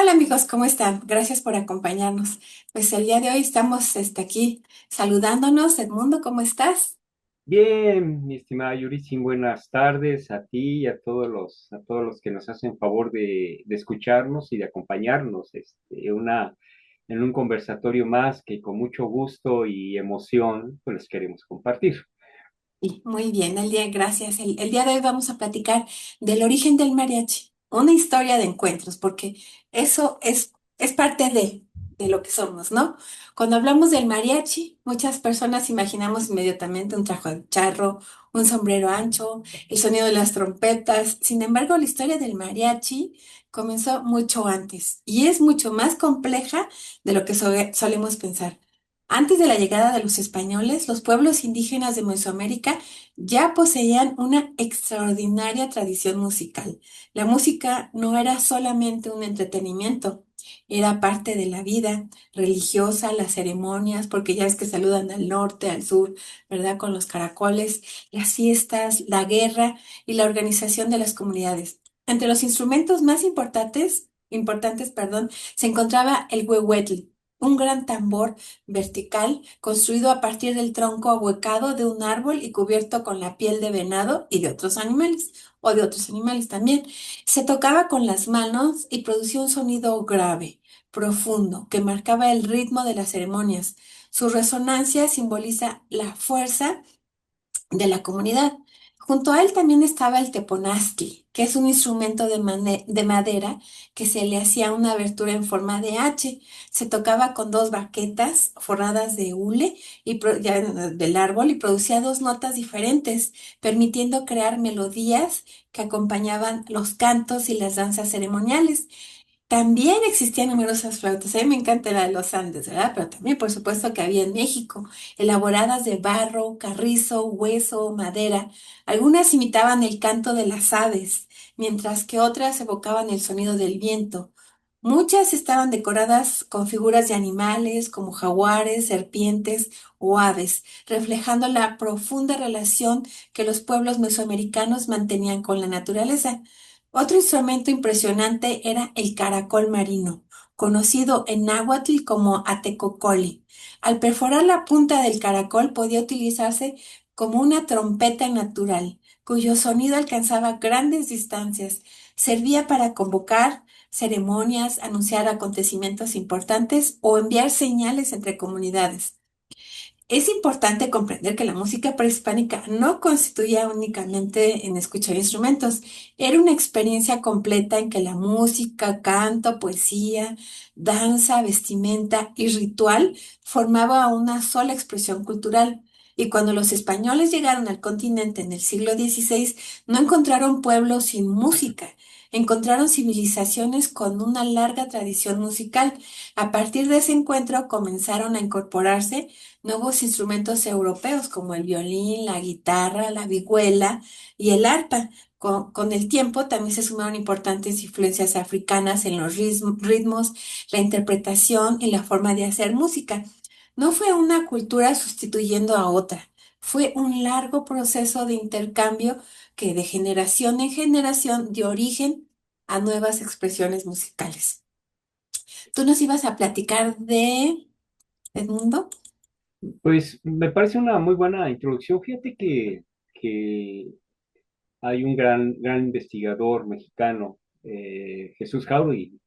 Hola amigos, ¿cómo están? Gracias por acompañarnos. Pues el día de hoy estamos aquí saludándonos. Edmundo, ¿cómo estás? Bien, mi estimada Yurisin, buenas tardes a ti y a todos los que nos hacen favor de escucharnos y de acompañarnos, en un conversatorio más que con mucho gusto y emoción, pues les queremos compartir. Sí, muy bien, gracias. El día de hoy vamos a platicar del origen del mariachi, una historia de encuentros, porque eso es parte de lo que somos, ¿no? Cuando hablamos del mariachi, muchas personas imaginamos inmediatamente un traje de charro, un sombrero ancho, el sonido de las trompetas. Sin embargo, la historia del mariachi comenzó mucho antes y es mucho más compleja de lo que solemos pensar. Antes de la llegada de los españoles, los pueblos indígenas de Mesoamérica ya poseían una extraordinaria tradición musical. La música no era solamente un entretenimiento, era parte de la vida religiosa, las ceremonias, porque ya es que saludan al norte, al sur, ¿verdad? Con los caracoles, las fiestas, la guerra y la organización de las comunidades. Entre los instrumentos más importantes, perdón, se encontraba el huehuetl, un gran tambor vertical construido a partir del tronco ahuecado de un árbol y cubierto con la piel de venado y de otros animales, o de otros animales también. Se tocaba con las manos y producía un sonido grave, profundo, que marcaba el ritmo de las ceremonias. Su resonancia simboliza la fuerza de la comunidad. Junto a él también estaba el teponaztli, que es un instrumento de madera que se le hacía una abertura en forma de H. Se tocaba con dos baquetas forradas de hule del árbol y producía dos notas diferentes, permitiendo crear melodías que acompañaban los cantos y las danzas ceremoniales. También existían numerosas flautas. A mí me encanta la de los Andes, ¿verdad? Pero también, por supuesto, que había en México, elaboradas de barro, carrizo, hueso, madera. Algunas imitaban el canto de las aves, mientras que otras evocaban el sonido del viento. Muchas estaban decoradas con figuras de animales como jaguares, serpientes o aves, reflejando la profunda relación que los pueblos mesoamericanos mantenían con la naturaleza. Otro instrumento impresionante era el caracol marino, conocido en náhuatl como atecocoli. Al perforar la punta del caracol podía utilizarse como una trompeta natural, cuyo sonido alcanzaba grandes distancias. Servía para convocar ceremonias, anunciar acontecimientos importantes o enviar señales entre comunidades. Es importante comprender que la música prehispánica no constituía únicamente en escuchar instrumentos, era una experiencia completa en que la música, canto, poesía, danza, vestimenta y ritual formaba una sola expresión cultural. Y cuando los españoles llegaron al continente en el siglo XVI, no encontraron pueblos sin música, encontraron civilizaciones con una larga tradición musical. A partir de ese encuentro comenzaron a incorporarse nuevos instrumentos europeos como el violín, la guitarra, la vihuela y el arpa. Con el tiempo también se sumaron importantes influencias africanas en los ritmos, la interpretación y la forma de hacer música. No fue una cultura sustituyendo a otra, fue un largo proceso de intercambio que de generación en generación dio origen a nuevas expresiones musicales. ¿Tú nos ibas a platicar de Edmundo? Pues me parece una muy buena introducción. Fíjate que hay un gran investigador mexicano, Jesús Jauregui,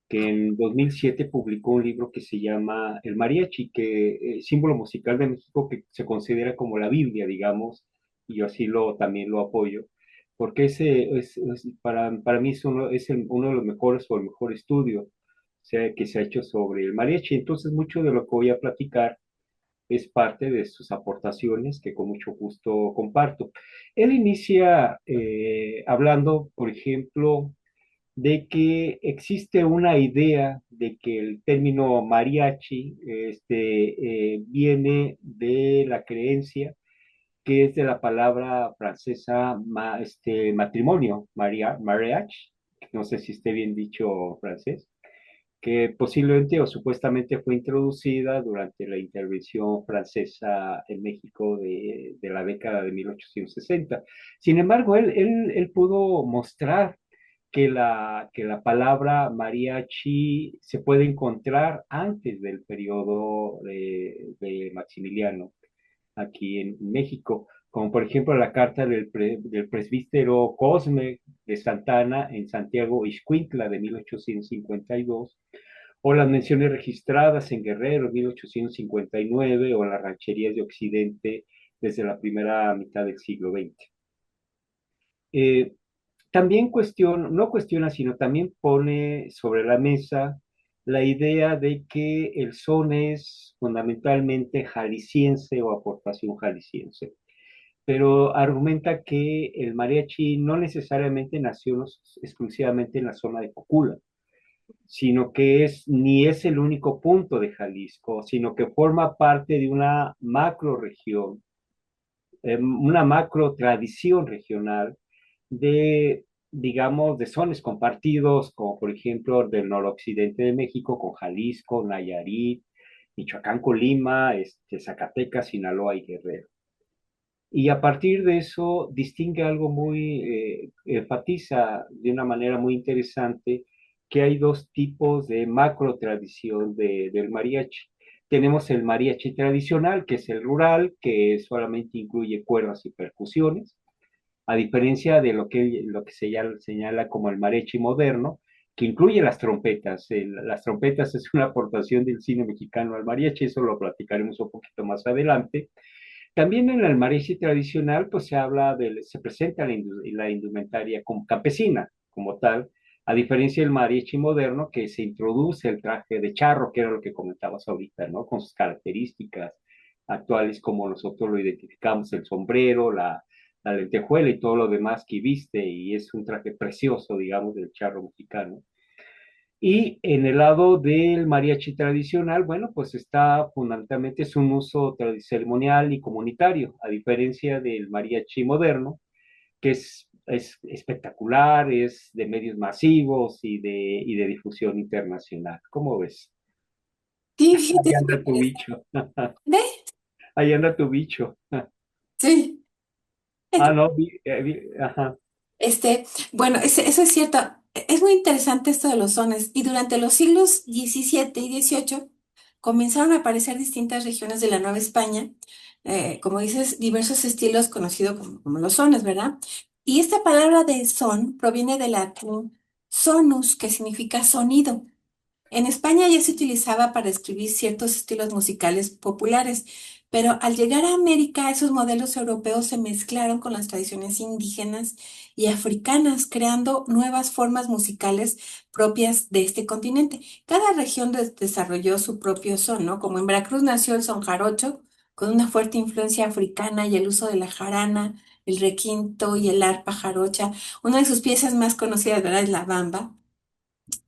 que en 2007 publicó un libro que se llama El Mariachi, que símbolo musical de México que se considera como la Biblia, digamos, y yo así también lo apoyo, porque para mí uno de los mejores o el mejor estudio que se ha hecho sobre el mariachi. Entonces, mucho de lo que voy a platicar es parte de sus aportaciones que con mucho gusto comparto. Él inicia hablando, por ejemplo, de que existe una idea de que el término mariachi viene de la creencia que es de la palabra francesa matrimonio, mariage, no sé si esté bien dicho francés, que posiblemente o supuestamente fue introducida durante la intervención francesa en México de la década de 1860. Sin embargo, él pudo mostrar que la palabra mariachi se puede encontrar antes del periodo de Maximiliano aquí en México, como por ejemplo la carta del presbítero Cosme de Santana en Santiago Ixcuintla de 1852, o las menciones registradas en Guerrero 1859, o las rancherías de Occidente desde la primera mitad del siglo XX. Eh, También no cuestiona, sino también pone sobre la mesa la idea de que el son es fundamentalmente jalisciense o aportación jalisciense, pero argumenta que el mariachi no necesariamente nació exclusivamente en la zona de Cocula, sino que ni es el único punto de Jalisco, sino que forma parte de una macro tradición regional de, digamos, de zonas compartidos, como por ejemplo del noroccidente de México, con Jalisco, Nayarit, Michoacán, Colima, Zacatecas, Sinaloa y Guerrero. Y a partir de eso distingue algo enfatiza de una manera muy interesante que hay dos tipos de macro tradición del mariachi. Tenemos el mariachi tradicional, que es el rural, que solamente incluye cuerdas y percusiones, a diferencia de lo que señala como el mariachi moderno, que incluye las trompetas. Las trompetas es una aportación del cine mexicano al mariachi, eso lo platicaremos un poquito más adelante. También en el mariachi tradicional, pues se presenta la indumentaria como campesina, como tal, a diferencia del mariachi moderno, que se introduce el traje de charro, que era lo que comentabas ahorita, ¿no? Con sus características actuales, como nosotros lo identificamos, el sombrero, la lentejuela y todo lo demás que viste, y es un traje precioso, digamos, del charro mexicano. Y en el lado del mariachi tradicional, bueno, pues está fundamentalmente es un uso ceremonial y comunitario, a diferencia del mariachi moderno, que es espectacular, es de medios masivos y de difusión internacional. ¿Cómo ves? Sí, fíjate, Ahí es muy anda tu interesante. bicho. ¿Ve? Ahí anda tu bicho. Sí. Ah, no, ajá, Este, bueno, eso es cierto. Es muy interesante esto de los sones. Y durante los siglos XVII y XVIII comenzaron a aparecer distintas regiones de la Nueva España, como dices, diversos estilos conocidos como los sones, ¿verdad? Y esta palabra de son proviene del latín sonus, que significa sonido. En España ya se utilizaba para describir ciertos estilos musicales populares, pero al llegar a América, esos modelos europeos se mezclaron con las tradiciones indígenas y africanas, creando nuevas formas musicales propias de este continente. Cada región desarrolló su propio son, ¿no? Como en Veracruz nació el son jarocho, con una fuerte influencia africana y el uso de la jarana, el requinto y el arpa jarocha. Una de sus piezas más conocidas, ¿verdad?, es la bamba.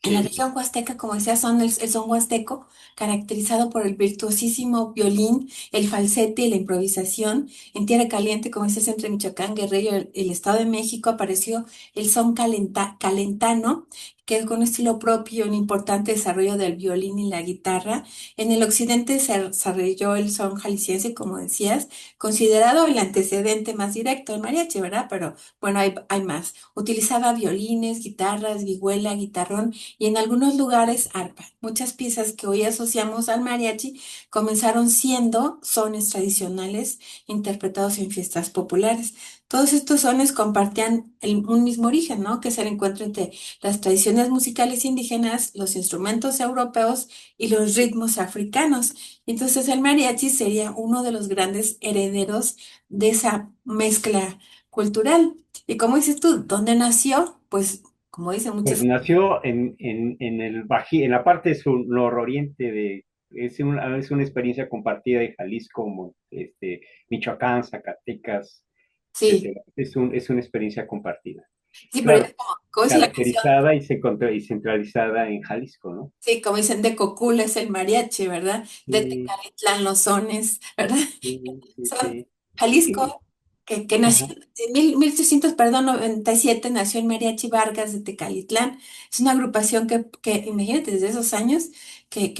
En la sí, región huasteca, como decía, son el son huasteco, caracterizado por el virtuosísimo violín, el falsete y la improvisación. En Tierra Caliente, como decías, entre Michoacán, Guerrero y el Estado de México, apareció el son calentano, que es con un estilo propio, un importante desarrollo del violín y la guitarra. En el occidente se desarrolló el son jalisciense, como decías, considerado el antecedente más directo del mariachi, ¿verdad? Pero bueno, hay más. Utilizaba violines, guitarras, vihuela, guitarrón y en algunos lugares arpa. Muchas piezas que hoy asociamos al mariachi comenzaron siendo sones tradicionales interpretados en fiestas populares. Todos estos sones compartían un mismo origen, ¿no? Que es el encuentro entre las tradiciones musicales indígenas, los instrumentos europeos y los ritmos africanos. Entonces el mariachi sería uno de los grandes herederos de esa mezcla cultural. Y como dices tú, ¿dónde nació? Pues como dicen pues muchos. nació en la parte nororiente es una experiencia compartida de Jalisco, Michoacán, Zacatecas, Sí, es una experiencia compartida. sí, pero Claro, es como dice la canción, caracterizada y centralizada en Jalisco, ¿no? sí, como dicen, de Cocula es el mariachi, ¿verdad? De Sí, Tecalitlán los sones, ¿verdad? sí, sí, Son sí. Y- Jalisco, que nació ajá, en 1800, perdón, 97 nació el Mariachi Vargas de Tecalitlán. Es una agrupación que imagínate, desde esos años, que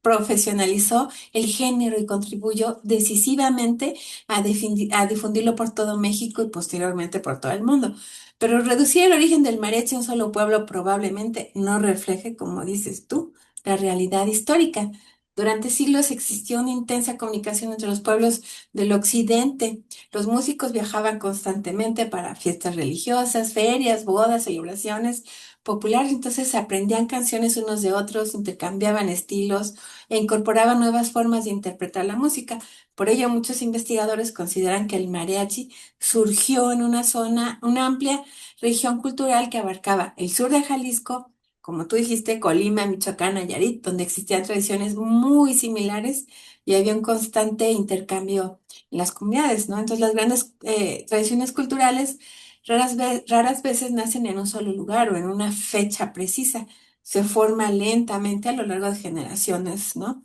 profesionalizó el género y contribuyó decisivamente a difundirlo por todo México y posteriormente por todo el mundo. Pero reducir el origen del mariachi a un solo pueblo probablemente no refleje, como dices tú, la realidad histórica. Durante siglos existió una intensa comunicación entre los pueblos del occidente. Los músicos viajaban constantemente para fiestas religiosas, ferias, bodas, celebraciones populares, entonces aprendían canciones unos de otros, intercambiaban estilos e incorporaban nuevas formas de interpretar la música. Por ello, muchos investigadores consideran que el mariachi surgió en una zona, una amplia región cultural que abarcaba el sur de Jalisco, como tú dijiste, Colima, Michoacán, Nayarit, donde existían tradiciones muy similares y había un constante intercambio en las comunidades, ¿no? Entonces, las grandes tradiciones culturales raras veces nacen en un solo lugar o en una fecha precisa. Se forma lentamente a lo largo de generaciones, ¿no?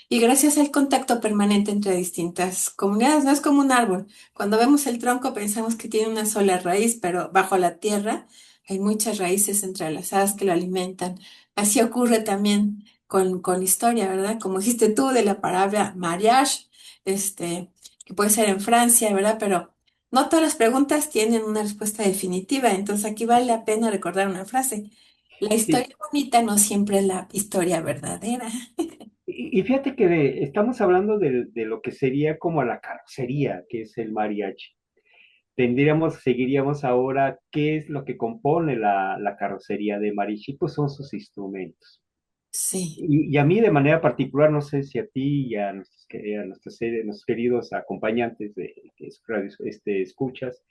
Y gracias al contacto permanente entre distintas comunidades, no es como un árbol. Cuando vemos el tronco pensamos que tiene una sola raíz, pero bajo la tierra hay muchas raíces entrelazadas que lo alimentan. Así ocurre también con la historia, ¿verdad? Como dijiste tú de la palabra mariage, que puede ser en Francia, ¿verdad? Pero no todas las preguntas tienen una respuesta definitiva, entonces aquí vale la pena recordar una frase. La Sí, historia bonita no siempre es la historia verdadera. y fíjate que estamos hablando de lo que sería como la carrocería, que es el mariachi. Seguiríamos ahora qué es lo que compone la carrocería de mariachi, pues son sus instrumentos. Sí. Y a mí de manera particular, no sé si a ti y a nuestros queridos acompañantes que escuchas,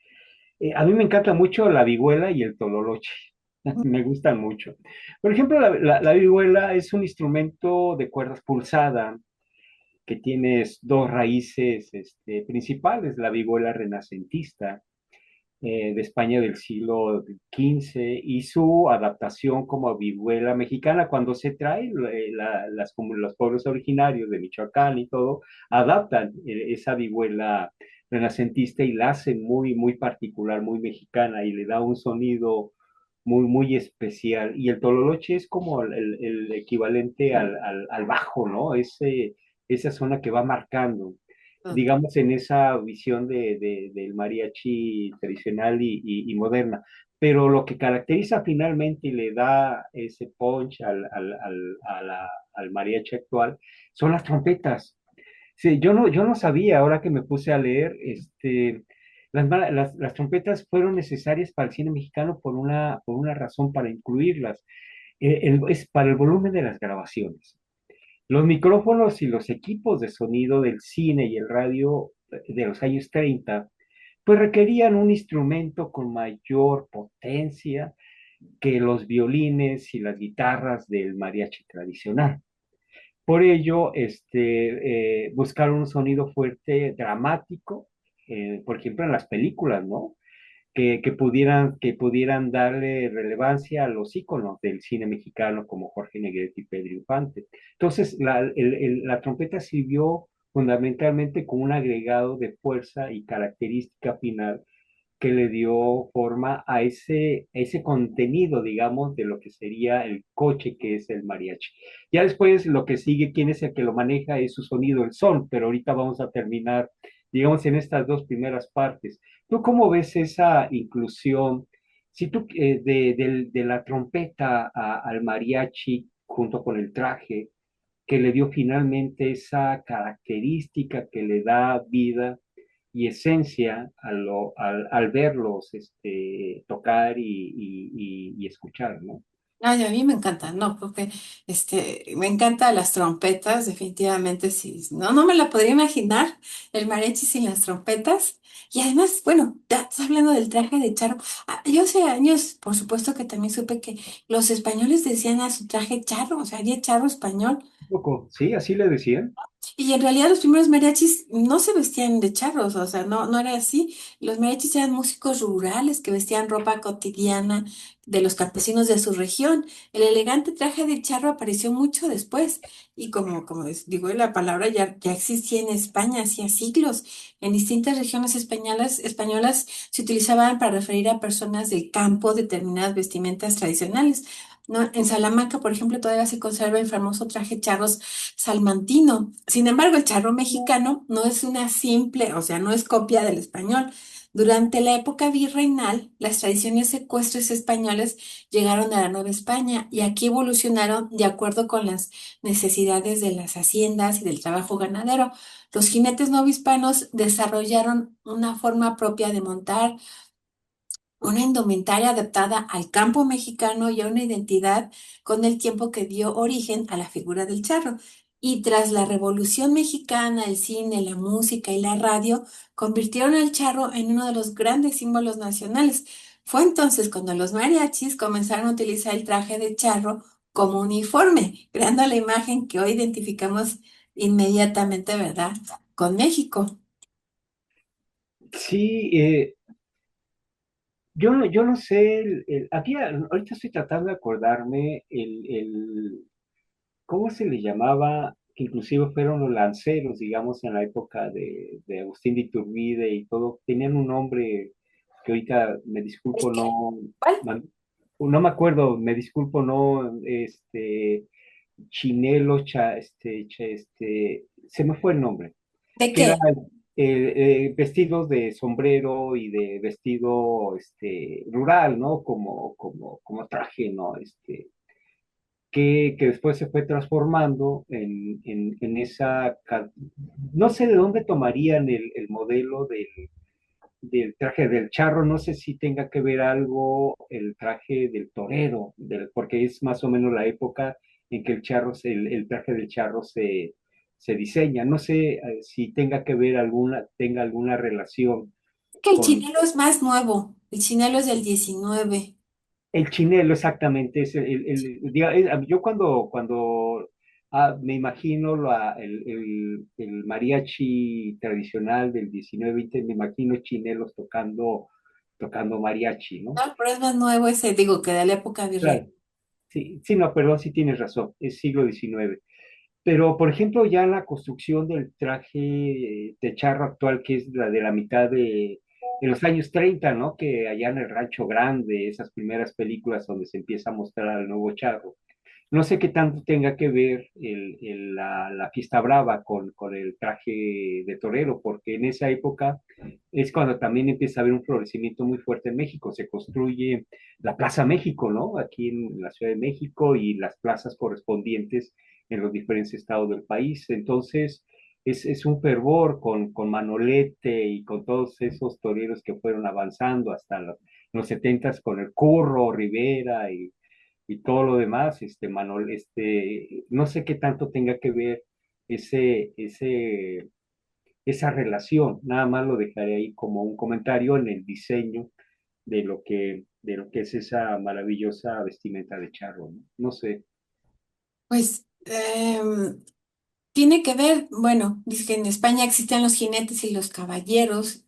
a mí me encanta mucho la vihuela y el tololoche. Me gustan mucho. Por ejemplo, la vihuela es un instrumento de cuerdas pulsada que tiene dos raíces principales, la vihuela renacentista de España del siglo XV y su adaptación como vihuela mexicana cuando se trae como los pueblos originarios de Michoacán y todo, adaptan esa vihuela renacentista y la hacen muy, muy particular, muy mexicana y le da un sonido muy, muy especial. Y el tololoche es como el equivalente al bajo, ¿no? Esa zona que va marcando digamos, en esa visión del mariachi tradicional y moderna. Pero lo que caracteriza finalmente y le da ese punch al mariachi actual son las trompetas. Sí, yo no sabía, ahora que me puse a leer, las trompetas fueron necesarias para el cine mexicano por una razón, para incluirlas. Es para el volumen de las grabaciones. Los micrófonos y los equipos de sonido del cine y el radio de los años 30, pues requerían un instrumento con mayor potencia que los violines y las guitarras del mariachi tradicional. Por ello, buscaron un sonido fuerte, dramático, por ejemplo, en las películas, ¿no? Que pudieran darle relevancia a los íconos del cine mexicano como Jorge Negrete y Pedro Infante. Entonces, la trompeta sirvió fundamentalmente como un agregado de fuerza y característica final que le dio forma a ese contenido, digamos, de lo que sería el coche que es el mariachi. Ya después lo que sigue, quién es el que lo maneja, es su sonido, el son, pero ahorita vamos a terminar, digamos, en estas dos primeras partes. ¿Tú cómo ves esa inclusión? Si tú, de la trompeta al mariachi junto con el traje, que le dio finalmente esa característica que le da vida y esencia al verlos tocar y escuchar, ¿no? Ay, a mí me encanta, no, porque me encantan las trompetas, definitivamente sí. No, no me la podría imaginar el mariachi sin las trompetas. Y además, bueno, ya estás hablando del traje de charro. Ah, yo hace años, por supuesto que también supe que los españoles decían a su traje charro, o sea, había charro español. Un poco, sí, así le decían. Y en realidad los primeros mariachis no se vestían de charros, o sea, no, no era así. Los mariachis eran músicos rurales que vestían ropa cotidiana de los campesinos de su región. El elegante traje de charro apareció mucho después y digo, la palabra ya existía en España hacía siglos. En distintas regiones españolas se utilizaban para referir a personas del campo determinadas vestimentas tradicionales. ¿no? En Salamanca, por ejemplo, todavía se conserva el famoso traje charros salmantino. Sin embargo, el charro mexicano no es una simple, o sea, no es copia del español. Durante la época virreinal, las tradiciones ecuestres españoles llegaron a la Nueva España y aquí evolucionaron de acuerdo con las necesidades de las haciendas y del trabajo ganadero. Los jinetes novohispanos desarrollaron una forma propia de montar, una indumentaria adaptada al campo mexicano y a una identidad con el tiempo que dio origen a la figura del charro. Y tras la Revolución Mexicana, el cine, la música y la radio convirtieron al charro en uno de los grandes símbolos nacionales. Fue entonces cuando los mariachis comenzaron a utilizar el traje de charro como uniforme, creando la imagen que hoy identificamos inmediatamente, ¿verdad? Con México. Sí, yo no sé, ahorita estoy tratando de acordarme ¿cómo se le llamaba? Que inclusive fueron los lanceros, digamos, en la época de Agustín de Iturbide y todo, tenían un nombre que ahorita me ¿Es disculpo, que? ¿Cuál? no me acuerdo, me disculpo, no, Chinelo, se me fue el nombre, ¿De que era qué? vestidos de sombrero y de vestido rural, ¿no? Como traje, ¿no? Que después se fue transformando en no sé de dónde tomarían el modelo del traje del charro, no sé si tenga que ver algo el traje del torero, porque es más o menos la época en que el traje del charro se diseña. No sé si tenga alguna relación Que el con chinelo es más nuevo. El chinelo es del 19. el chinelo, exactamente. Yo me imagino el mariachi tradicional del 19-20, me imagino chinelos tocando mariachi, ¿no? No, pero es más nuevo ese, digo, que de la época virreinal. Claro, sí, sí, no, perdón, sí tienes razón, es siglo XIX. Pero, por ejemplo, ya la construcción del traje de charro actual, que es la de la mitad de los años 30, ¿no? Que allá en el Rancho Grande, esas primeras películas donde se empieza a mostrar al nuevo charro. No sé qué tanto tenga que ver la fiesta brava con el traje de torero, porque en esa época es cuando también empieza a haber un florecimiento muy fuerte en México. Se construye la Plaza México, ¿no? Aquí en la Ciudad de México y las plazas correspondientes en los diferentes estados del país. Entonces, es un fervor con Manolete y con todos esos toreros que fueron avanzando hasta los 70 con el Curro, Rivera y todo lo demás, Manol, no sé qué tanto tenga que ver ese, ese, esa relación, nada más lo dejaré ahí como un comentario en el diseño de lo que es esa maravillosa vestimenta de charro, ¿no? No sé. Pues tiene que ver, bueno, dice que en España existían los jinetes y los caballeros,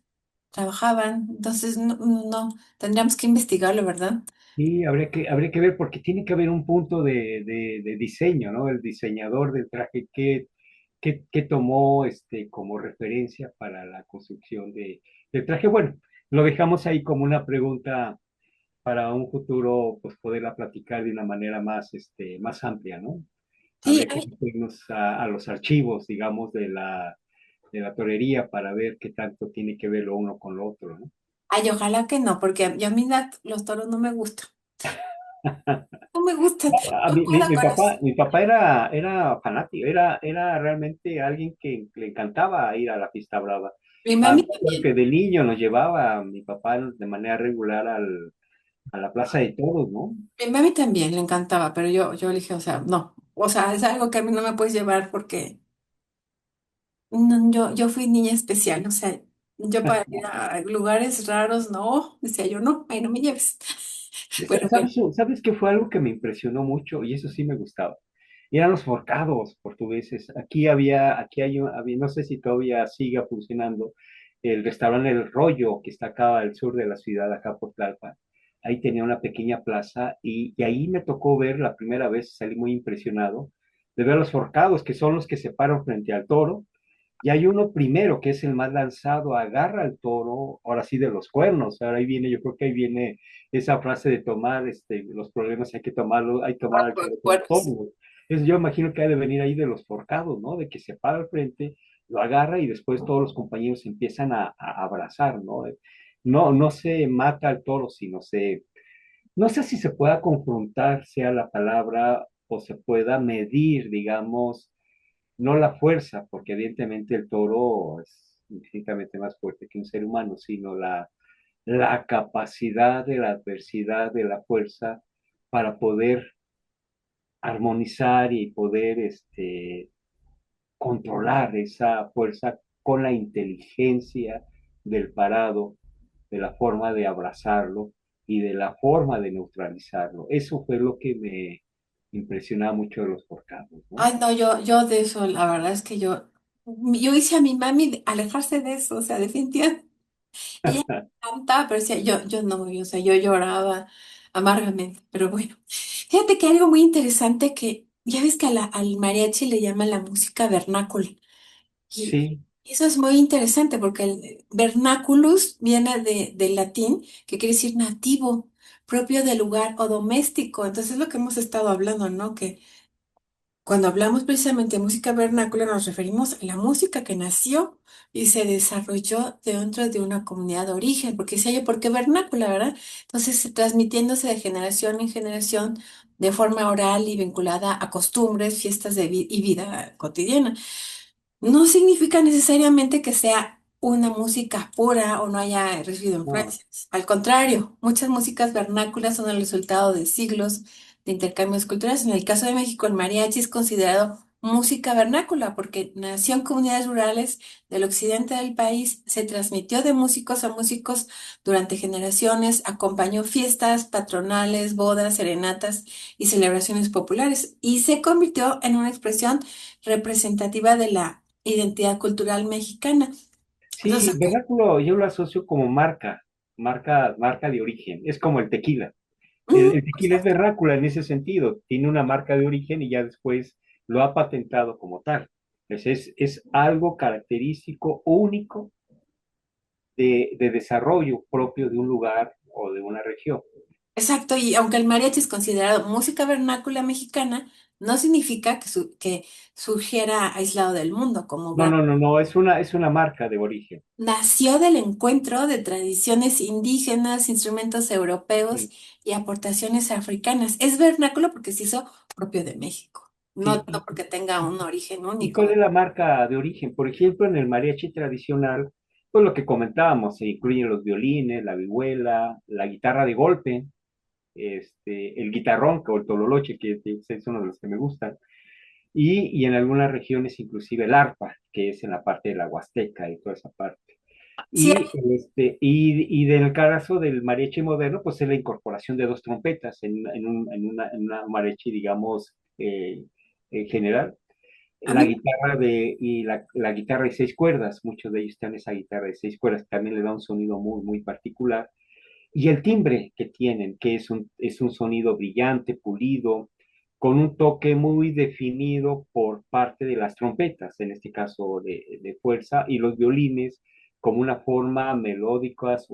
trabajaban, entonces no, tendríamos que investigarlo, ¿verdad? Sí, habría que ver porque tiene que haber un punto de diseño, ¿no? El diseñador del traje que tomó como referencia para la construcción del traje. Bueno, lo dejamos ahí como una pregunta para un futuro, pues poderla platicar de una manera más amplia, ¿no? Sí, Habría que irnos a los archivos, digamos, de la torería para ver qué tanto tiene que ver lo uno con lo otro, ¿no? ay, ojalá que no, porque a mí los toros no me gustan. No me gustan, A no mí, mi, puedo mi con papá, eso. mi papá era fanático, era realmente alguien que le encantaba ir a la pista brava. Mi mami Me acuerdo también. que de niño nos llevaba a mi papá de manera regular a la Plaza de Toros, ¿no? Mi mami también le encantaba, pero yo le dije, o sea, no. O sea, es algo que a mí no me puedes llevar porque no, yo fui niña especial, o sea, yo para ir a lugares raros, no, decía yo, no, ahí no me lleves. Pero bueno, ¿Sabes qué fue algo que me impresionó mucho? Y eso sí me gustaba. Eran los forcados portugueses. No sé si todavía siga funcionando, el restaurante El Rollo, que está acá al sur de la ciudad, acá por Tlalpan. Ahí tenía una pequeña plaza y ahí me tocó ver la primera vez, salí muy impresionado, de ver los forcados, que son los que se paran frente al toro Y hay uno primero, que es el más lanzado, agarra al toro, ahora sí de los cuernos. Ahora ahí viene, yo creo que ahí viene esa frase de tomar los problemas, hay que tomarlo, hay que tomar Ah, al por toro por los cuernos. cuernos. Eso yo imagino que ha de venir ahí de los forcados, ¿no? De que se para al frente, lo agarra y después todos los compañeros se empiezan a abrazar, ¿no? No, no se mata al toro, sino no sé si se pueda confrontar, sea la palabra, o se pueda medir, digamos, no la fuerza, porque evidentemente el toro es infinitamente más fuerte que un ser humano, sino la capacidad de la adversidad, de la fuerza, para poder armonizar y poder controlar esa fuerza con la inteligencia del parado, de la forma de abrazarlo y de la forma de neutralizarlo. Eso fue lo que me impresionaba mucho de los forcados, ¿no? Ay, no, yo de eso, la verdad es que yo hice a mi mami alejarse de eso, o sea, definitivamente. Ella me cantaba, pero decía, yo no, o sea, yo lloraba amargamente, pero bueno. Fíjate que hay algo muy interesante que, ya ves que al mariachi le llaman la música vernácula. Y Sí, eso es muy interesante porque el vernaculus viene del latín, que quiere decir nativo, propio del lugar o doméstico. Entonces es lo que hemos estado hablando, ¿no? Que cuando hablamos precisamente de música vernácula, nos referimos a la música que nació y se desarrolló dentro de una comunidad de origen, porque decía yo, ¿por qué vernácula, verdad? Entonces, transmitiéndose de generación en generación de forma oral y vinculada a costumbres, fiestas y vida cotidiana. No significa necesariamente que sea una música pura o no haya recibido no, influencias. Al contrario, muchas músicas vernáculas son el resultado de siglos de intercambios culturales. En el caso de México, el mariachi es considerado música vernácula porque nació en comunidades rurales del occidente del país, se transmitió de músicos a músicos durante generaciones, acompañó fiestas patronales, bodas, serenatas y celebraciones populares y se convirtió en una expresión representativa de la identidad cultural mexicana. sí, Entonces, vernáculo yo lo asocio como marca de origen. Es como el tequila. El tequila es exacto. vernácula en ese sentido. Tiene una marca de origen y ya después lo ha patentado como tal. Es algo característico, único de desarrollo propio de un lugar o de una región. Exacto, y aunque el mariachi es considerado música vernácula mexicana, no significa que surgiera aislado del mundo, como No, no, no, no, es una marca de origen. nació del encuentro de tradiciones indígenas, instrumentos europeos Sí, y aportaciones africanas. Es vernáculo porque se hizo propio de México, no, sí. no porque tenga un origen ¿Y cuál único. es la marca de origen? Por ejemplo, en el mariachi tradicional, pues lo que comentábamos, se incluyen los violines, la vihuela, la guitarra de golpe, el guitarrón o el tololoche, que es uno de los que me gustan, y en algunas regiones inclusive el arpa, que es en la parte de la Huasteca y toda esa parte. Sí, Y del caso del mariachi moderno, pues es la incorporación de dos trompetas en una mariachi, digamos, en general. a La mí guitarra la guitarra de seis cuerdas, muchos de ellos tienen esa guitarra de seis cuerdas, que también le da un sonido muy, muy particular. Y el timbre que tienen, que es un sonido brillante, pulido, con un toque muy definido por parte de las trompetas, en este caso de fuerza, y los violines como una forma melódicas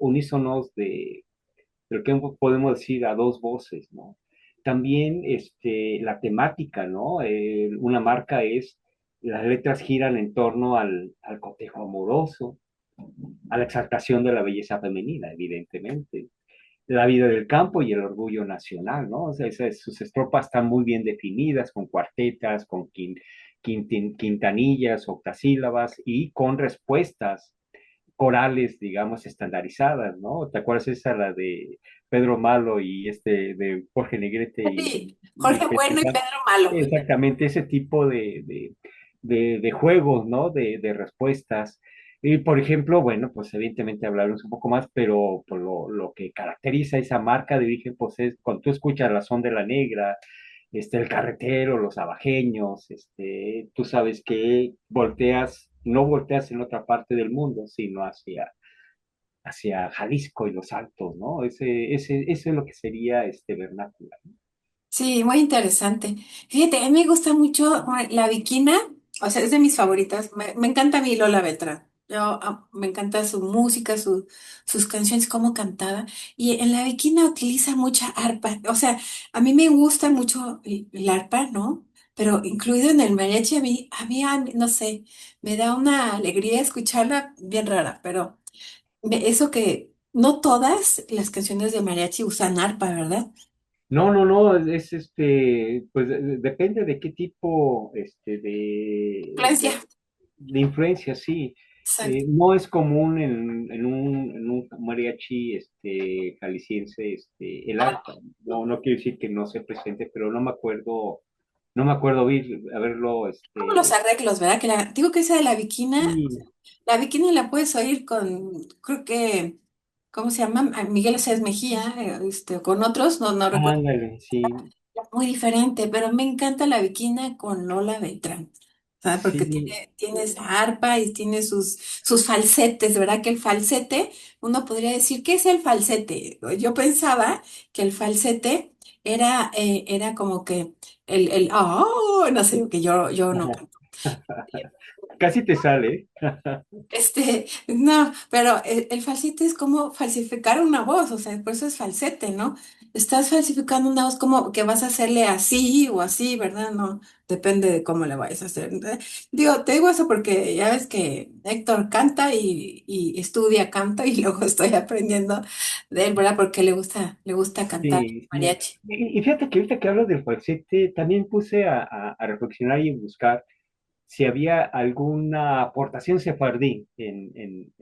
unísonos de lo que podemos decir a dos voces, ¿no? También la temática, ¿no? Una marca es, las letras giran en torno al cotejo amoroso, a la exaltación de la belleza femenina, evidentemente, la vida del campo y el orgullo nacional, ¿no? O sea, sus estrofas están muy bien definidas, con cuartetas, con quintanillas, octasílabas y con respuestas corales, digamos, estandarizadas, ¿no? ¿Te acuerdas esa, la de Pedro Malo y de Jorge Negrete sí, y Jorge Pedro Bueno y Infante? Pedro Malo. Exactamente, ese tipo de juegos, ¿no? De respuestas. Y por ejemplo, bueno, pues evidentemente hablaremos un poco más, pero por lo que caracteriza esa marca de origen, pues es cuando tú escuchas la son de la negra, el carretero, los abajeños, tú sabes que no volteas en otra parte del mundo, sino hacia Jalisco y los Altos, ¿no? Eso es lo que sería este vernáculo. Sí, muy interesante. Fíjate, a mí me gusta mucho la viquina. O sea, es de mis favoritas. Me encanta a mí Lola Beltrán. Me encanta su música, sus canciones, cómo cantaba. Y en la Bikina utiliza mucha arpa. O sea, a mí me gusta mucho el arpa, ¿no? Pero incluido en el mariachi, no sé, me da una alegría escucharla bien rara, pero eso que no todas las canciones de mariachi usan arpa, ¿verdad? No, no, no, es pues depende de qué tipo Francia. de influencia, sí. Exacto. No es común en un mariachi jalisciense el arpa. No, no quiero decir que no sea presente, pero no me acuerdo haberlo, Como los arreglos, ¿verdad? Digo que esa de sí, la bikini la puedes oír con, creo que, ¿cómo se llama? Miguel Aceves Mejía, con otros, no recuerdo. ándale, sí, Muy diferente, pero me encanta la bikina con Lola Beltrán, ¿sabes? Porque sí, tiene esa arpa y tiene sus falsetes, ¿verdad? Que el falsete, uno podría decir, ¿qué es el falsete? Yo pensaba que el falsete era como que no sé, que yo no ajá. canto. Casi te sale. No, pero el falsete es como falsificar una voz, o sea, por eso es falsete, ¿no? Estás falsificando una voz como que vas a hacerle así o así, ¿verdad? No, depende de cómo le vayas a hacer. Digo, te digo eso porque ya ves que Héctor canta y estudia canto y luego estoy aprendiendo de él, ¿verdad? Porque le gusta cantar Sí, sí. mariachi. Y fíjate que ahorita que hablo del falsete, también puse a reflexionar y buscar si había alguna aportación sefardí en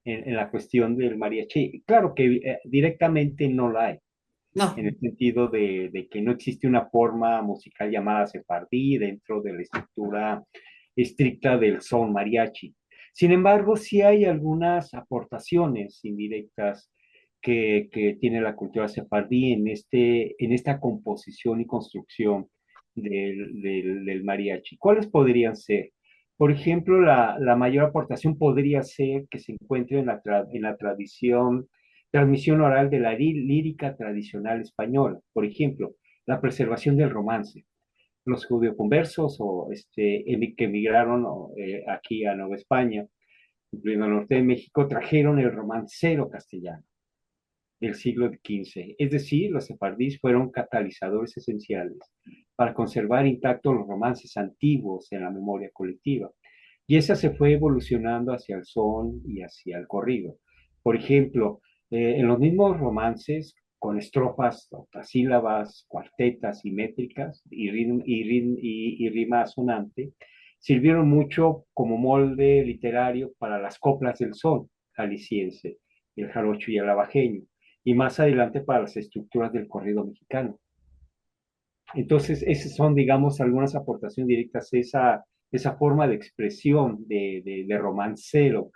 la cuestión del mariachi. Claro que directamente no la hay, No, en el sentido de que no existe una forma musical llamada sefardí dentro de la estructura estricta del son mariachi. Sin embargo, sí hay algunas aportaciones indirectas que tiene la cultura sefardí en esta composición y construcción del mariachi. ¿Cuáles podrían ser? Por ejemplo, la mayor aportación podría ser que se encuentre en la tradición transmisión oral de la lírica tradicional española. Por ejemplo, la preservación del romance. Los judío-conversos que emigraron aquí a Nueva España, incluyendo el norte de México, trajeron el romancero castellano del siglo XV. Es decir, los sefardíes fueron catalizadores esenciales para conservar intactos los romances antiguos en la memoria colectiva. Y esa se fue evolucionando hacia el son y hacia el corrido. Por ejemplo, en los mismos romances, con estrofas, octasílabas, cuartetas y métricas y rima asonante, sirvieron mucho como molde literario para las coplas del son jalisciense, el jarocho y el abajeño, y más adelante para las estructuras del corrido mexicano. Entonces, esas son, digamos, algunas aportaciones directas, esa forma de expresión de romancero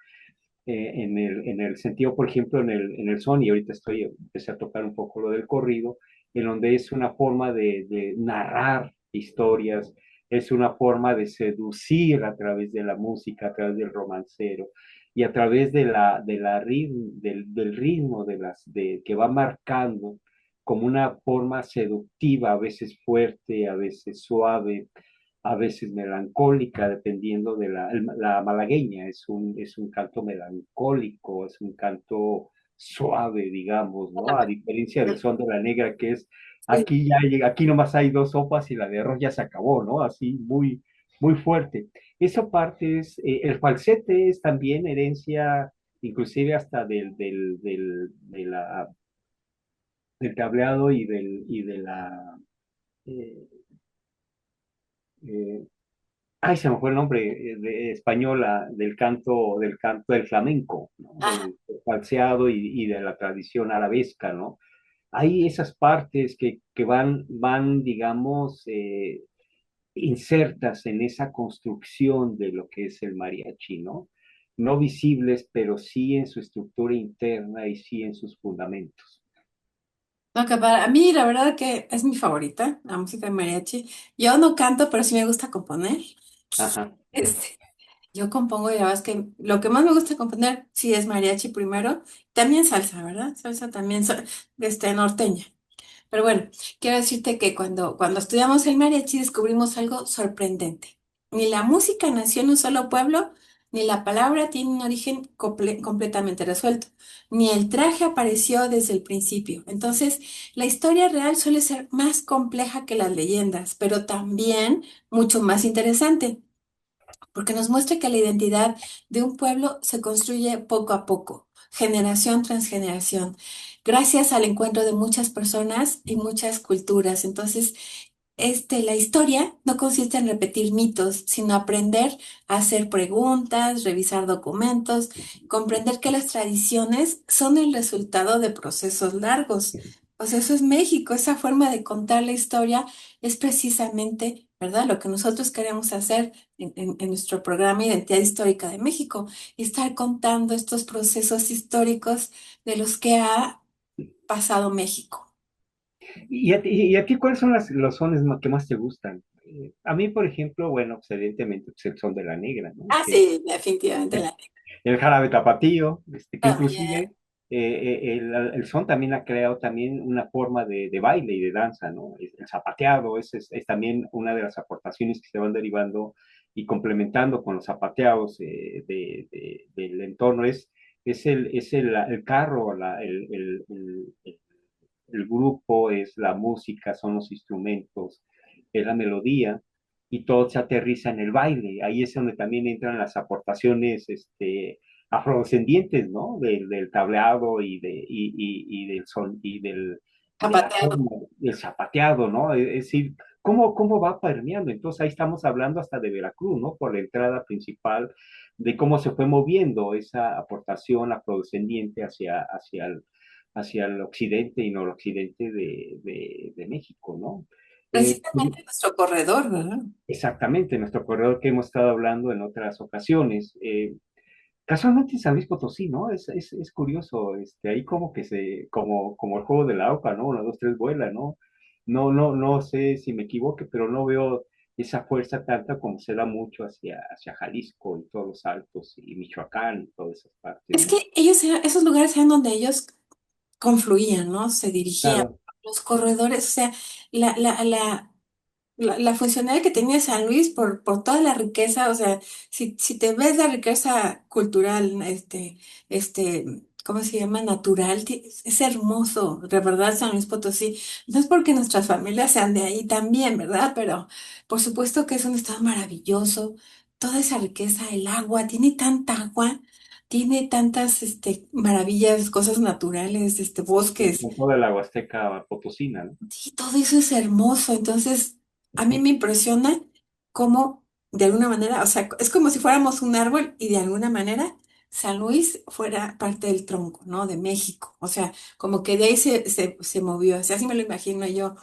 en el sentido, por ejemplo, en el son, y ahorita empecé a tocar un poco lo del corrido, en donde es una forma de narrar historias, es una forma de seducir a través de la música, a través del romancero, y a través del ritmo que va marcando como una forma seductiva, a veces fuerte, a veces suave, a veces melancólica, dependiendo de la malagueña. Es un canto melancólico, es un canto suave, digamos, ¿no? A diferencia del son de la negra, que es sí. aquí aquí nomás hay dos sopas y la de arroz ya se acabó, ¿no? Así muy, muy fuerte. Esa parte el falsete es también herencia, inclusive hasta del cableado y de la eh, eh, ay, se me fue el nombre española del canto del flamenco, ¿no? Ah, Del falseado y de la tradición arabesca, ¿no? Hay esas partes que van, digamos, insertas en esa construcción de lo que es el mariachi, ¿no? No visibles, pero sí en su estructura interna y sí en sus fundamentos. no, que para mí la verdad que es mi favorita, la música de mariachi. Yo no canto, pero sí me gusta componer. Ajá. Este, yo compongo y la verdad es que lo que más me gusta componer sí es mariachi primero, también salsa, ¿verdad? Salsa también, norteña. Pero bueno, quiero decirte que cuando estudiamos el mariachi descubrimos algo sorprendente. Ni la música nació en un solo pueblo, ni la palabra tiene un origen completamente resuelto, ni el traje apareció desde el principio. Entonces, la historia real suele ser más compleja que las leyendas, pero también mucho más interesante, porque nos muestra que la identidad de un pueblo se construye poco a poco, generación tras generación, gracias al encuentro de muchas personas y muchas culturas. Entonces, la historia no consiste en repetir mitos, sino aprender a hacer preguntas, revisar documentos, comprender que las tradiciones son el resultado de procesos largos. O sea, eso es México, esa forma de contar la historia es precisamente, ¿verdad? Lo que nosotros queremos hacer en nuestro programa Identidad Histórica de México, estar contando estos procesos históricos de los que ha pasado México. ¿Y a ti cuáles son los sones que más te gustan? A mí, por ejemplo, bueno, pues, evidentemente, pues, el son de la negra, ¿no? Ah, sí, definitivamente la El jarabe tapatío, que también. inclusive el son también ha creado también una forma de baile y de danza, ¿no? El zapateado es también una de las aportaciones que se van derivando y complementando con los zapateados del entorno. Es el carro, el grupo, es la música, son los instrumentos, es la melodía, y todo se aterriza en el baile. Ahí es donde también entran las aportaciones afrodescendientes, ¿no? Del tableado y del son y de la Zapateado. forma del zapateado, ¿no? Es decir, ¿cómo va permeando? Entonces ahí estamos hablando hasta de Veracruz, ¿no? Por la entrada principal de cómo se fue moviendo esa aportación afrodescendiente hacia el occidente y noroccidente de México, ¿no? Eh, Precisamente nuestro corredor, ¿verdad? Exactamente, nuestro corredor que hemos estado hablando en otras ocasiones. Casualmente San Luis Potosí, ¿no? Es curioso, ahí como que como el juego de la oca, ¿no? Una, dos, tres, vuela, ¿no? No sé si me equivoque, pero no veo esa fuerza tanta como se da mucho hacia Jalisco y todos los altos y Michoacán y todas esas partes, Es ¿no? que ellos, esos lugares eran donde ellos confluían, ¿no? Se dirigían. Claro, Los corredores, o sea, la, la, la, la funcionalidad que tenía San Luis por toda la riqueza, o sea, si te ves la riqueza cultural, ¿cómo se llama? Natural, es hermoso, de verdad, San Luis Potosí. No es porque nuestras familias sean de ahí también, ¿verdad? Pero por supuesto que es un estado maravilloso. Toda esa riqueza, el agua, tiene tanta agua, tiene tantas, maravillas, cosas naturales, bosques. con toda la Huasteca Potosina, ¿no? Sí, todo eso es hermoso. Entonces, a mí me impresiona cómo, de alguna manera, o sea, es como si fuéramos un árbol y de alguna manera San Luis fuera parte del tronco, ¿no? De México. O sea, como que de ahí se movió. O sea, así me lo imagino yo,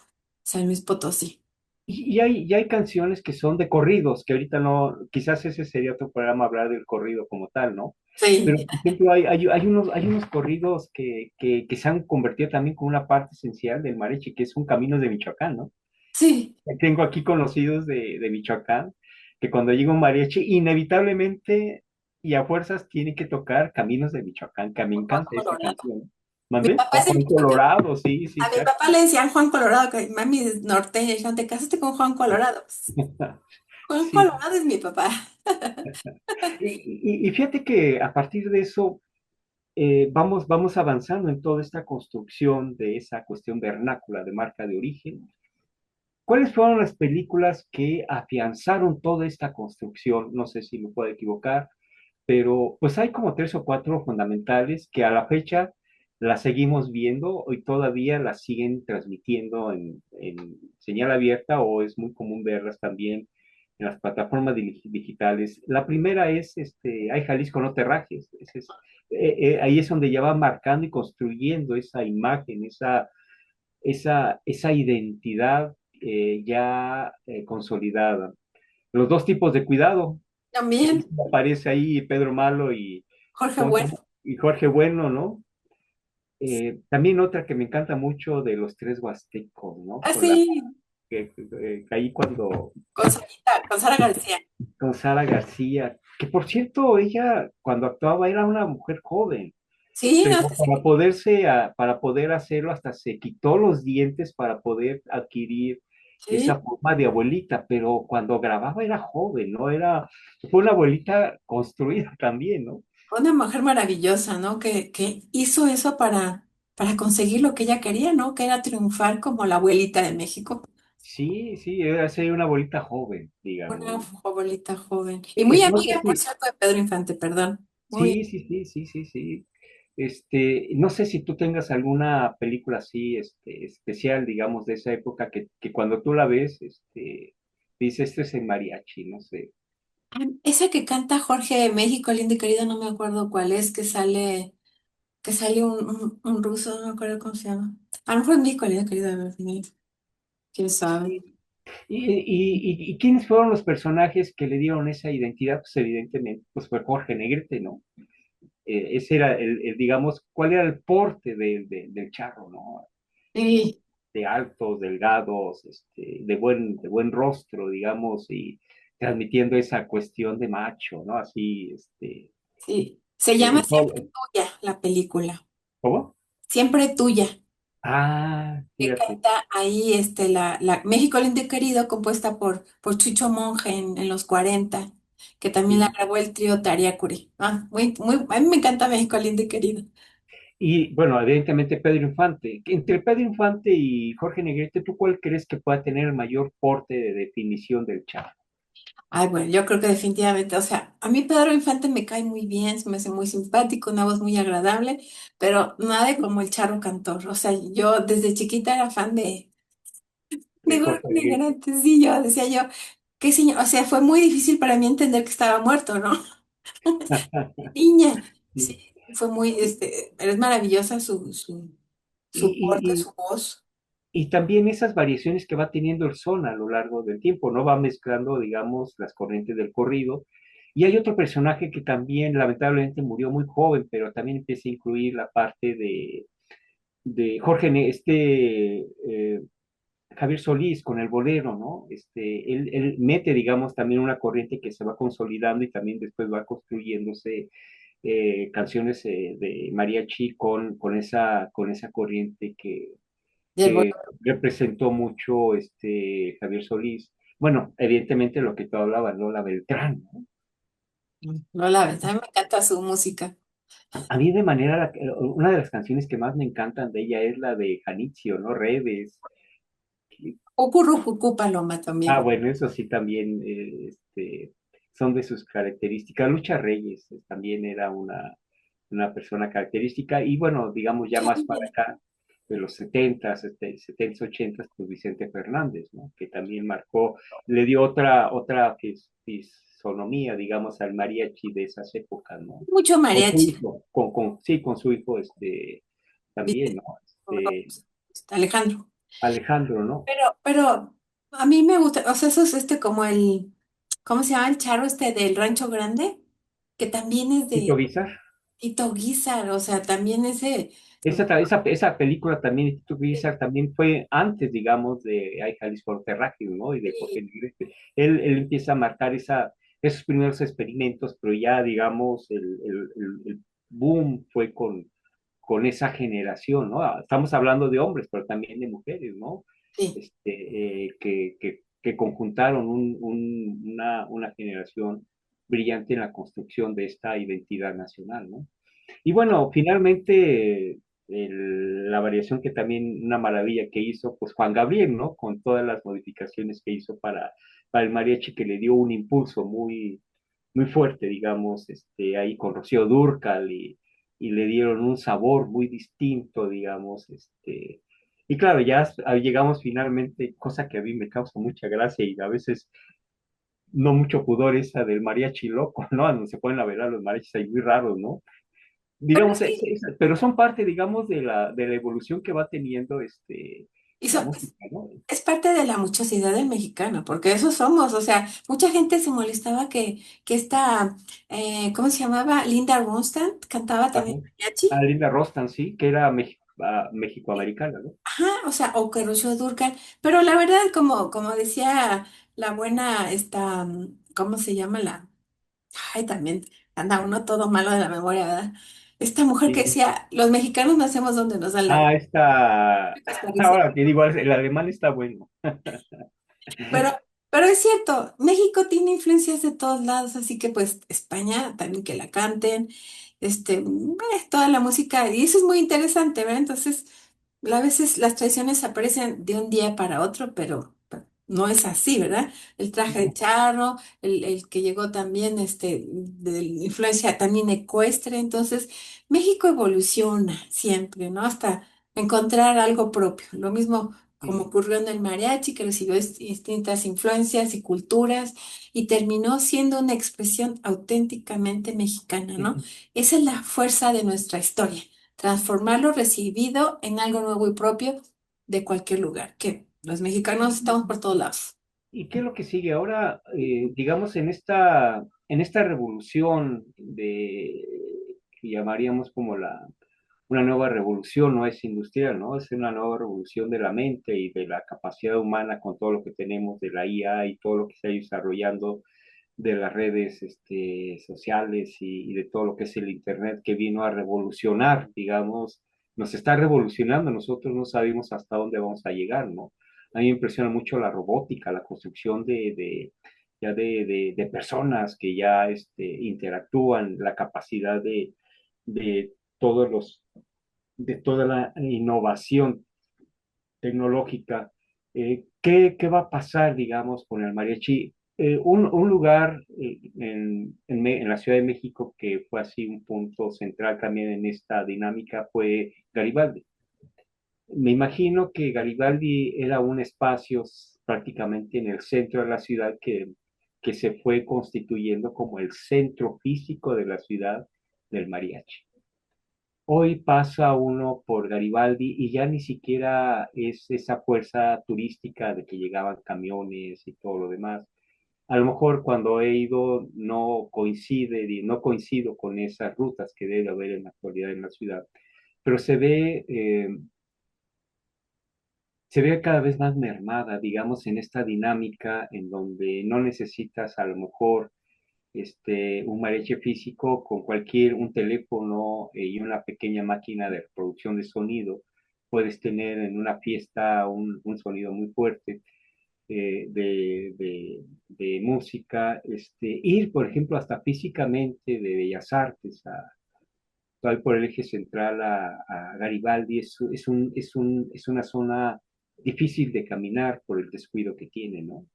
San Luis Potosí. Y hay canciones que son de corridos, que ahorita no, quizás ese sería otro programa hablar del corrido como tal, ¿no? Pero, Sí, por ejemplo, hay unos corridos que se han convertido también como una parte esencial del mariachi, que son Caminos de Michoacán, ¿no? sí. Tengo aquí conocidos de Michoacán, que cuando llega un mariachi, inevitablemente y a fuerzas tiene que tocar Caminos de Michoacán, que me Juan encanta esa Colorado. canción. Mi ¿Mandé? papá O es de Juan Michoacán. Colorado, sí, sí, A mi claro. papá le decían Juan Colorado, que mi mami es norteña. Y dijeron, te casaste con Juan Colorado. Pues, Juan Sí. Colorado es mi papá. Y fíjate que a partir de eso vamos avanzando en toda esta construcción de esa cuestión vernácula de marca de origen. ¿Cuáles fueron las películas que afianzaron toda esta construcción? No sé si me puedo equivocar, pero pues hay como tres o cuatro fundamentales que a la fecha las seguimos viendo y todavía las siguen transmitiendo en señal abierta o es muy común verlas también en las plataformas digitales. La primera es Ay Jalisco, no te rajes. Ahí es donde ya va marcando y construyendo esa imagen, esa identidad ya consolidada. Los dos tipos de cuidado. También Aparece ahí Pedro Malo Jorge ¿cómo se llama? Bueno. Y Jorge Bueno, ¿no? También otra que me encanta mucho de los tres huastecos, ¿no? Así, Ahí cuando, Con Sara García. con Sara García, que por cierto, ella cuando actuaba era una mujer joven, Sí, pero no sé si para poder hacerlo hasta se quitó los dientes para poder adquirir esa Sí, forma de abuelita, pero cuando grababa era joven, ¿no? Fue una abuelita construida también, ¿no? fue una mujer maravillosa, ¿no? Que hizo eso para conseguir lo que ella quería, ¿no? Que era triunfar como la abuelita de México. Sí, sí, era ser una abuelita joven, digamos, Una ¿no? abuelita joven. Y muy No sé amiga, por si, cierto, de Pedro Infante, perdón. Muy. sí, sí, sí, sí, sí, sí. No sé si tú tengas alguna película así, especial, digamos, de esa época que cuando tú la ves, dices, este es el mariachi, no sé. Ah, esa que canta Jorge de México, lindo y querido, no me acuerdo cuál es, que sale un ruso, no me acuerdo cómo se llama. A lo mejor en México, lindo y querido, a ver, quién sabe. Sí. ¿Y quiénes fueron los personajes que le dieron esa identidad? Pues evidentemente, pues fue Jorge Negrete, ¿no? Ese era digamos, ¿cuál era el porte del charro, ¿no? Sí, De altos, delgados, de buen rostro, digamos, y transmitiendo esa cuestión de macho, ¿no? Así, sí. Se llama Siempre todo- Tuya, la película. ¿cómo? Siempre Tuya. Ah, Que fíjate, canta ahí la México lindo y querido, compuesta por Chucho Monge en los 40, que también la sí. grabó el trío Tariacuri. Ah, a mí me encanta México lindo y querido. Y bueno, evidentemente Pedro Infante. Entre Pedro Infante y Jorge Negrete, ¿tú cuál crees que pueda tener el mayor porte de definición del charro? Ay, bueno, yo creo que definitivamente, o sea, a mí Pedro Infante me cae muy bien, se me hace muy simpático, una voz muy agradable, pero nada como el Charro Cantor. O sea, yo desde chiquita era fan de De Jorge Jorge Negrete. Negrete, sí, yo decía yo, qué señor, o sea, fue muy difícil para mí entender que estaba muerto, ¿no? Niña, sí, Sí. fue muy, pero es maravillosa Y, su porte, y, su voz. y también esas variaciones que va teniendo el son a lo largo del tiempo, ¿no? Va mezclando, digamos, las corrientes del corrido. Y hay otro personaje que también lamentablemente murió muy joven, pero también empieza a incluir la parte de Jorge, Javier Solís con el bolero, ¿no? Él mete, digamos, también una corriente que se va consolidando y también después va construyéndose canciones de mariachi con esa corriente Y el que bolero, representó mucho Javier Solís. Bueno, evidentemente lo que tú hablabas, ¿no? La Beltrán, ¿no? no la ves, a mí me encanta su música. A mí de manera, una de las canciones que más me encantan de ella es la de Janitzio, ¿no? Redes. Cucurrucucú Paloma Ah, también. bueno, eso sí también son de sus características. Lucha Reyes también era una persona característica y bueno, digamos ya más para acá, de los 70, 80, pues Vicente Fernández, ¿no? Que también marcó, le dio otra fisonomía, digamos, al mariachi de esas épocas, ¿no? Mucho Con su mariachi. hijo, sí, con su hijo, también, Dice, ¿no? Alejandro. Alejandro, ¿no? Pero a mí me gusta, o sea, eso es como ¿cómo se llama el charro del Rancho Grande? Que también es Tito de Guizar. Tito Guízar, o sea, también ese, Esa película también, Tito Guizar, también fue antes, digamos, de Ay Jalisco Terráqueo, ¿no? Y de Jorge sí, Negrete. Él empieza a marcar esos primeros experimentos, pero ya, digamos, el boom fue con esa generación, ¿no? Estamos hablando de hombres, pero también de mujeres, ¿no? sí, Que conjuntaron una generación brillante en la construcción de esta identidad nacional, ¿no? Y bueno, finalmente la variación que también una maravilla que hizo, pues Juan Gabriel, ¿no? Con todas las modificaciones que hizo para el mariachi que le dio un impulso muy fuerte, digamos, ahí con Rocío Dúrcal y le dieron un sabor muy distinto, digamos, y claro, ya llegamos finalmente, cosa que a mí me causa mucha gracia y a veces no mucho pudor esa del mariachi loco, ¿no? Donde se pueden ver a los mariachis ahí muy raros, ¿no? pero Digamos, sí, pero son parte, digamos, de la evolución que va teniendo la hizo, música, ¿no? es parte de la muchosidad del mexicano, porque eso somos, o sea, mucha gente se molestaba que esta, ¿cómo se llamaba? Linda Ronstadt cantaba también Ajá. A mariachi. Linda Rostan, sí, que era México-americana, ¿no? Ajá, o sea, o que Rocío Dúrcal, pero la verdad, como decía la buena, ¿cómo se llama la? Ay, también anda uno todo malo de la memoria, ¿verdad? Esta mujer que Sí. decía, los mexicanos nacemos donde nos dan la gana. Ah, esta, ¿Les parece? ahora te digo, el alemán está bueno. Pero, pero es cierto, México tiene influencias de todos lados, así que pues España también que la canten, toda la música, y eso es muy interesante, ¿verdad? Entonces, a veces las tradiciones aparecen de un día para otro, pero no es así, ¿verdad? El traje de No. charro, el que llegó también, de influencia también ecuestre, entonces México evoluciona siempre, ¿no? Hasta encontrar algo propio. Lo mismo como ocurrió en el mariachi, que recibió distintas influencias y culturas y terminó siendo una expresión auténticamente mexicana, ¿no? Esa es la fuerza de nuestra historia, transformar lo recibido en algo nuevo y propio de cualquier lugar, que los mexicanos estamos por todos lados. ¿Y qué es lo que sigue ahora, digamos, en esta revolución que llamaríamos como una nueva revolución? No es industrial, ¿no? Es una nueva revolución de la mente y de la capacidad humana con todo lo que tenemos de la IA y todo lo que se ha ido desarrollando de las redes sociales y de todo lo que es el Internet que vino a revolucionar, digamos, nos está revolucionando, nosotros no sabemos hasta dónde vamos a llegar, ¿no? A mí me impresiona mucho la robótica, la construcción de personas que ya interactúan, la capacidad de todos los, de toda la innovación tecnológica. ¿Qué va a pasar, digamos, con el mariachi? Un lugar en la Ciudad de México que fue así un punto central también en esta dinámica fue Garibaldi. Me imagino que Garibaldi era un espacio prácticamente en el centro de la ciudad que se fue constituyendo como el centro físico de la ciudad del mariachi. Hoy pasa uno por Garibaldi y ya ni siquiera es esa fuerza turística de que llegaban camiones y todo lo demás. A lo mejor cuando he ido no coincido con esas rutas que debe haber en la actualidad en la ciudad, pero se ve cada vez más mermada, digamos, en esta dinámica en donde no necesitas a lo mejor un mariachi físico con un teléfono y una pequeña máquina de reproducción de sonido, puedes tener en una fiesta un sonido muy fuerte de música, ir, por ejemplo, hasta físicamente de Bellas Artes por el eje central a Garibaldi, es una zona difícil de caminar por el descuido que tiene, ¿no?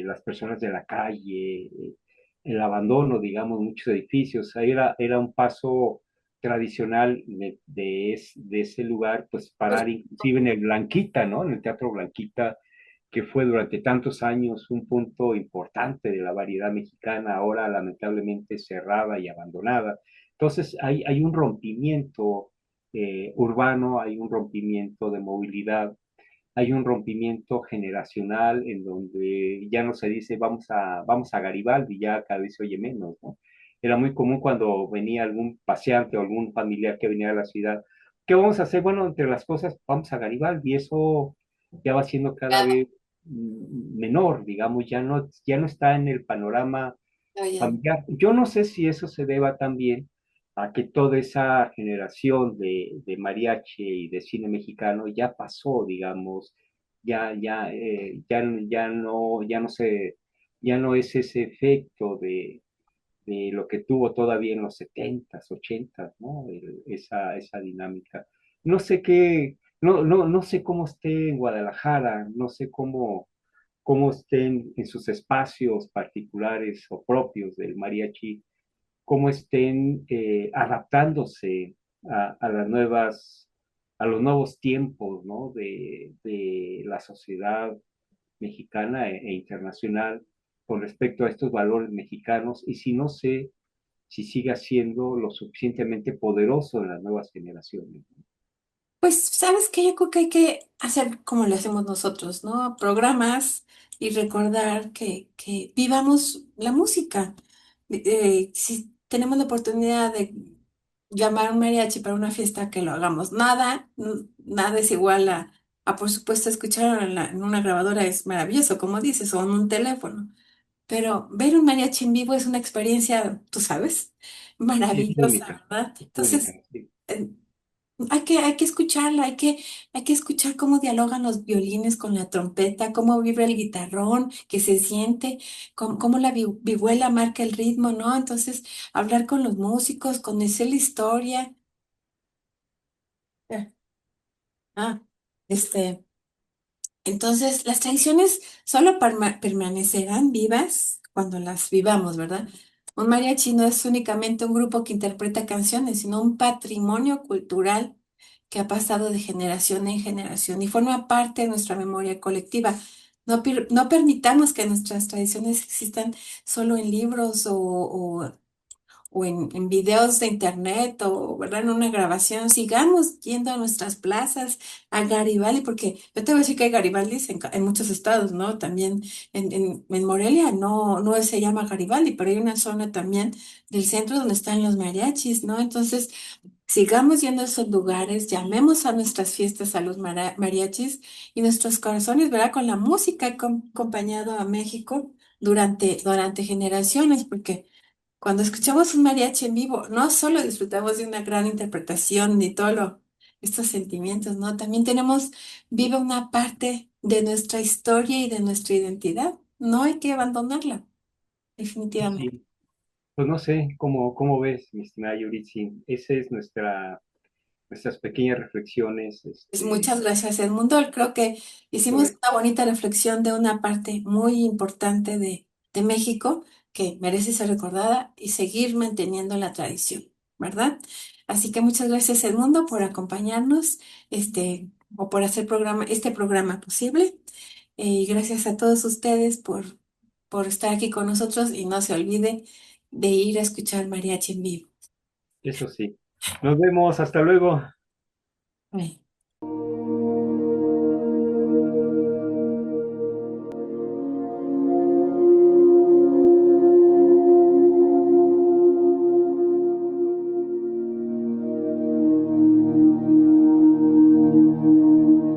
Las personas de la calle, el abandono, digamos, de muchos edificios. Ahí era un paso tradicional de ese lugar, pues Pues, parar inclusive en el Blanquita, ¿no? En el Teatro Blanquita, que fue durante tantos años un punto importante de la variedad mexicana, ahora lamentablemente cerrada y abandonada. Entonces hay un rompimiento urbano, hay un rompimiento de movilidad, hay un rompimiento generacional en donde ya no se dice vamos a Garibaldi, ya cada vez se oye menos, ¿no? Era muy común cuando venía algún paseante o algún familiar que venía a la ciudad. ¿Qué vamos a hacer? Bueno, entre las cosas, vamos a Garibaldi. Eso ya va siendo cada vez menor, digamos, ya no está en el panorama oye, familiar. Yo no sé si eso se deba también a que toda esa generación de mariachi y de cine mexicano ya pasó, digamos, ya no es ese efecto de lo que tuvo todavía en los setentas, ochentas, ¿no? Esa dinámica. No sé no sé cómo esté en Guadalajara, no sé cómo estén en sus espacios particulares o propios del mariachi, cómo estén adaptándose a a los nuevos tiempos, ¿no? De la sociedad mexicana e internacional con respecto a estos valores mexicanos y si no sé si siga siendo lo suficientemente poderoso en las nuevas generaciones. pues, ¿sabes qué? Yo creo que hay que hacer como lo hacemos nosotros, ¿no? Programas y recordar que vivamos la música. Si tenemos la oportunidad de llamar a un mariachi para una fiesta, que lo hagamos. Nada es igual por supuesto, escuchar en una grabadora es maravilloso, como dices, o en un teléfono. Pero ver un mariachi en vivo es una experiencia, tú sabes, Es maravillosa, única, ¿verdad? es única, Entonces, sí. Hay que escucharla, hay que escuchar cómo dialogan los violines con la trompeta, cómo vibra el guitarrón, que se siente, cómo la vihuela marca el ritmo, ¿no? Entonces, hablar con los músicos, conocer la historia. Eh, Ah, este. Entonces, las tradiciones solo permanecerán vivas cuando las vivamos, ¿verdad? Un mariachi no es únicamente un grupo que interpreta canciones, sino un patrimonio cultural que ha pasado de generación en generación y forma parte de nuestra memoria colectiva. No permitamos que nuestras tradiciones existan solo en libros o en videos de internet o, ¿verdad? En una grabación, sigamos yendo a nuestras plazas, a Garibaldi, porque yo te voy a decir que hay Garibaldis en muchos estados, ¿no? También en Morelia no se llama Garibaldi, pero hay una zona también del centro donde están los mariachis, ¿no? Entonces, sigamos yendo a esos lugares, llamemos a nuestras fiestas a los mariachis y nuestros corazones, ¿verdad? Con la música que ha acompañado a México durante generaciones, porque cuando escuchamos un mariachi en vivo, no solo disfrutamos de una gran interpretación de todos estos sentimientos, ¿no? También tenemos viva una parte de nuestra historia y de nuestra identidad. No hay que abandonarla, Sí, definitivamente. sí. Pues no sé, ¿cómo ves, mi estimada Yuritsi? Esa es nuestras pequeñas reflexiones, Pues muchas gracias, Edmundo. Creo que hicimos sobre, una bonita reflexión de una parte muy importante de México que merece ser recordada y seguir manteniendo la tradición, ¿verdad? Así que muchas gracias, Edmundo, por acompañarnos, o por hacer este programa posible. Y gracias a todos ustedes por estar aquí con nosotros y no se olvide de ir a escuchar mariachi en vivo. eso sí. Nos vemos, hasta luego. Bye.